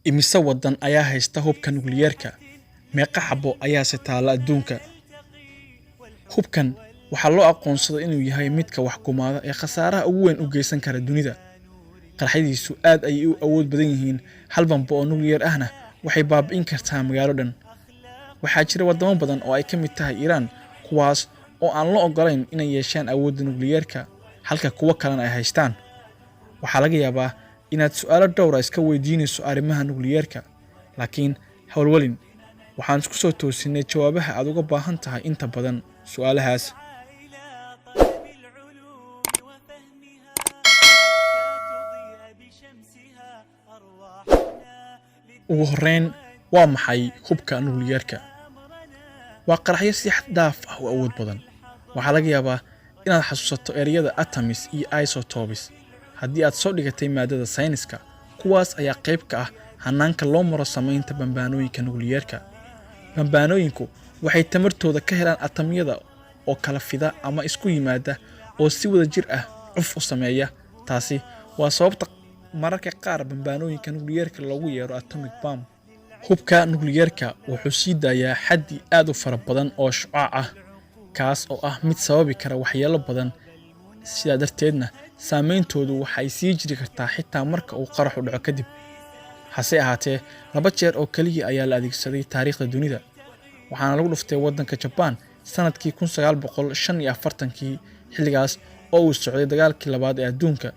Imisa wadan ayaa haysta hubka nuclearka? Meeqa xabo ayaase taala adduunka? Hubkan waxaa loo aqoonsaday inuu yahay midka wax kumaada ee khasaaraha ugu weyn u geysan kara dunida. Qarxadiisu aad ayay u awood badan yihiin, hal bambo oo nuclear ahna waxay baabi'in kartaa magaalo dhan. Waxaa jira wadamo badan oo ay ka mid tahay Iran, kuwaas oo aan la ogolayn inay yeeshaan awoodda nuclearka, halka kuwa kalena ay haystaan. Waxaa laga yaabaa inaad su'aalo dhowr ah iska weydiinayso arrimaha nuclearka, laakiin hawlwalin waxaan isku soo toosinay jawaabaha aad uga baahan tahay inta badan su'aalahaas. ugu horreyn, waa maxay hubka nuclearka? waa qaraxyo si xad dhaaf ah u awood badan. waxaa laga yaabaa inaad xasuusato ereyada atoms iyo isotopes haddii aad soo dhigatay maadada sayniska. kuwaas ayaa qayb ka ah hanaanka loo maro samaynta bambaanooyinka nuclearka. bambaanooyinku waxay tamartooda ka helaan atamyada oo kala fida ama isku yimaada oo si wada jir ah cuf u sameeya. taasi waa sababta mararka qaar bambaanooyinka nuclearka loogu yeero atomic bomb. hubka nuclearka wuxuu sii daayaa xaddi aad u fara badan oo shucaac ah, kaas oo ah mid sababi kara waxyeello badan. sidaa darteedna saameyntoodu waxay sii jiri kartaa xitaa marka uu qaraxu dhaco kadib. hase ahaatee, 2 jeer oo kaliya ayaa la adeegsaday taariikhda dunida, waxaana lagu dhuftay waddanka Japan sanadkii 1945 xilligaas oo uu socday dagaalkii labaad ee adduunka.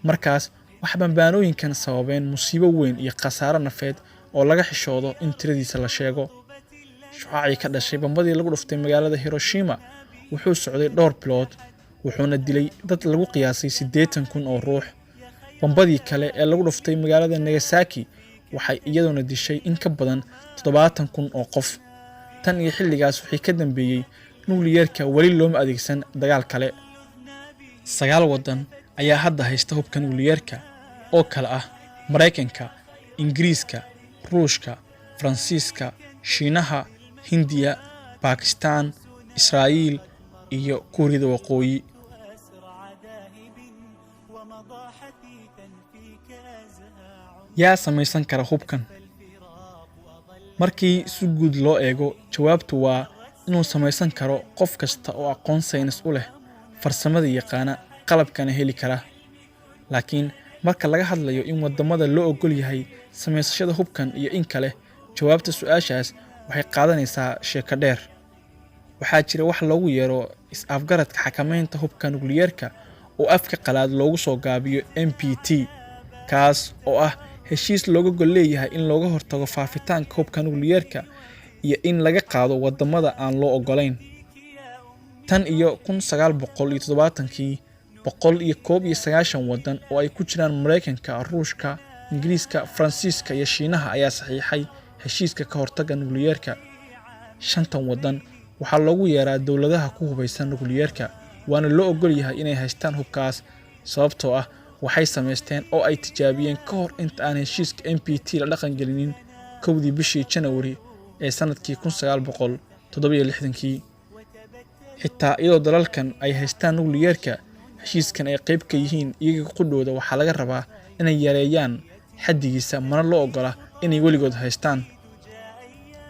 markaas waxa bambaanooyinkan sababeen musiibo weyn iyo khasaare nafeed oo laga xishoodo in tiradiisa la sheego. shucaacii ka dhashay bambadii lagu dhuftay magaalada Hiroshima wuxuu socday dhowr bilood, wuxuuna dilay dad lagu qiyaasay 80,000 oo ruux. bambadii kale ee lagu dhuftay magaalada Nagasaki waxay iyaduna dishay in ka badan 70,000 oo qof. tan iyo xilligaas wixii ka dambeeyay, nuclearka wali looma adeegsan dagaal kale. 9 wadan ayaa hadda haysta hubka nuclearka oo kala ah Mareykanka, Ingiriiska, Ruushka, Faransiiska, Shiinaha, Hindiya, Pakistan, Israa'iil iyo Kuuriyada Waqooyi. yaa samaysan kara hubkan? markii si guud loo eego, jawaabtu waa inuu samaysan karo qof kasta oo aqoon saynis u leh, farsamada yaqaana, qalabkana heli kara. laakiin marka laga hadlayo in wadamada loo ogol yahay samaysashada hubkan iyo in kale, jawaabta su'aashaas waxay qaadanaysaa sheeko dheer. waxaa jira wax loogu yeero is-afgaradka xakamaynta hubka nuclearka oo afka qalaad loogu soo gaabiyo NPT, kaas oo ah heshiis looga gol leeyahay in looga hortago faafitaanka hubka nuclearka iyo in laga qaado wadamada aan loo ogolayn. tan iyo 1970kii, 191 wadan oo ay ku jiraan Mareykanka, Ruushka, Ingiriiska, Faransiiska iyo Shiinaha ayaa saxiixay heshiiska ka hortagga nuclearka. 5 wadan waxaa loogu yeeraa dawladaha ku hubaysan nuclearka, waana loo ogol yahay inay haystaan hubkaas sababtoo ah waxay sameysteen oo ay tijaabiyeen ka hor inta aan heshiiska NPT la dhaqan gelinin 1 bishii January ee sanadkii 1967. xitaa iyadoo dalalkan ay haystaan nuclearka, heshiiskan ay qayb ka yihiin iyaga qudhooda waxaa laga rabaa inay yareeyaan xaddigiisa, mana loo ogola inay weligood haystaan.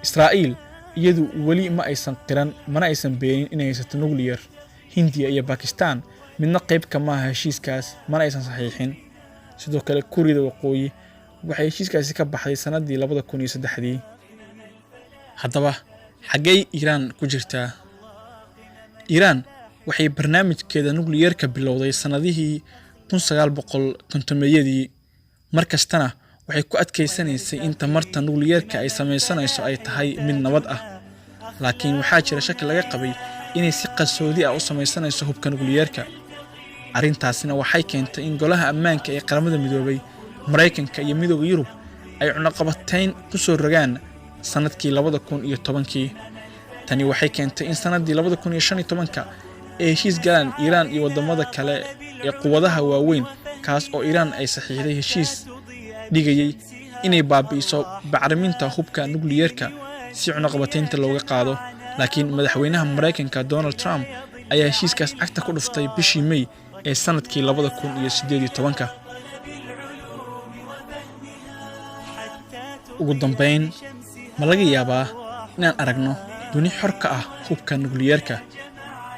Israa'iil iyadu weli ma aysan qiran, mana aysan beenin inay haysato nuclear. Hindiya iyo Pakistan midna qayb ka maaha heshiiskaas, mana aysan saxiixin. sidoo kale Kuuriyada Waqooyi waxay heshiiskaasi ka baxday sanadii 2003. haddaba xaggee Iran ku jirtaa? Iran waxay barnaamijkeeda nuclearka bilowday sanadihii 1950yadii. markastana waxay ku adkaysanaysay in tamarta nuclearka ay samaysanayso ay tahay mid nabad ah. laakiin waxaa jira shaki laga qabay inay si qarsoodi ah u samaysanayso hubka nuclearka. arrintaasina waxay keentay in golaha ammaanka ee qaramada midoobay, Mareykanka iyo Midowga Yurub ay cunaqabatayn ku soo rogaan sanadkii 2010. tani waxay keentay in sanadii 2015 ay heshiis galaan Iran iyo wadamada kale ee quwadaha waaweyn, kaas oo Iran ay saxiixday heshiis dhigayay inay baabi'iso bacriminta hubka nuclearka si cunaqabataynta looga qaado. laakiin madaxweynaha Mareykanka Donald Trump ayaa heshiiskaas cagta ku dhuftay bishii May ee sanadkii 2018. ugu dambeyn ma laga yaabaa inaan aragno duni xor ka ah hubka nukliyeerka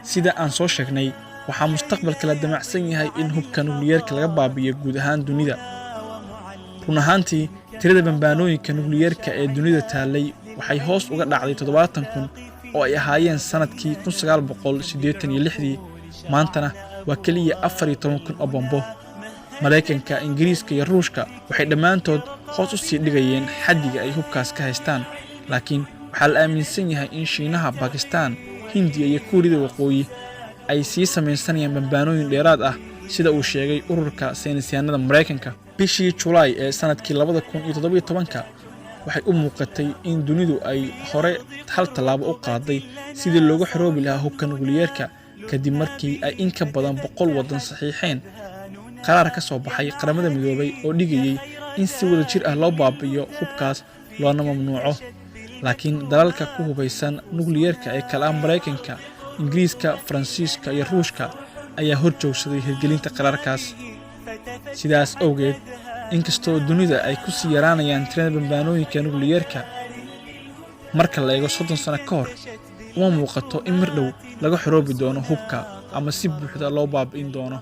sida aan soo sheegnay waxaa mustaqbalka la damacsan yahay in hubka nukliyeerka laga baabi'iyo guud ahaan dunida run ahaantii tirada bambaanooyinka nukliyeerka ee dunida taalay waxay hoos uga dhacday 70,000 oo ay ahaayeen sanadkii 1986 maantana waa kaliya 14,000 oo bombo Mareykanka Ingiriiska iyo Ruushka waxay dhammaantood hoos u sii dhigayeen xaddiga ay hubkaas ka haystaan laakiin waxaa la aaminsan yahay in Shiinaha Pakistan Hindiya iyo Kuuriyada Waqooyi ay sii samaysanayaan bambaanooyin dheeraad ah sida uu sheegay ururka saynisyahanada Mareykanka bishii July ee sanadkii 2017 waxay u muuqatay in dunidu ay hore hal talaabo u qaaday sidii loogu xiroobi lahaa hubka nukliyeerka kadib markii ay in ka badan 100 wadan saxiixeen qaraar ka soo baxay qaramada midoobay oo dhigayay in si wada jir ah loo baabi'iyo hubkaas loona mamnuuco laakiin dalalka ku hubaysan nukliyeerka ee kala Mareykanka Ingiriiska Faransiiska iyo Ruushka ayaa horjoogsaday hirgelinta qaraarkaas sidaas awgeed inkastoo dunida ay ku sii yaraanayaan tirada bambaanooyinka nukliyeerka marka la eego 30 sano ka hor uma muuqato in mar dhow laga xiroobi doono hubka ama si buuxda loo baabi'in doono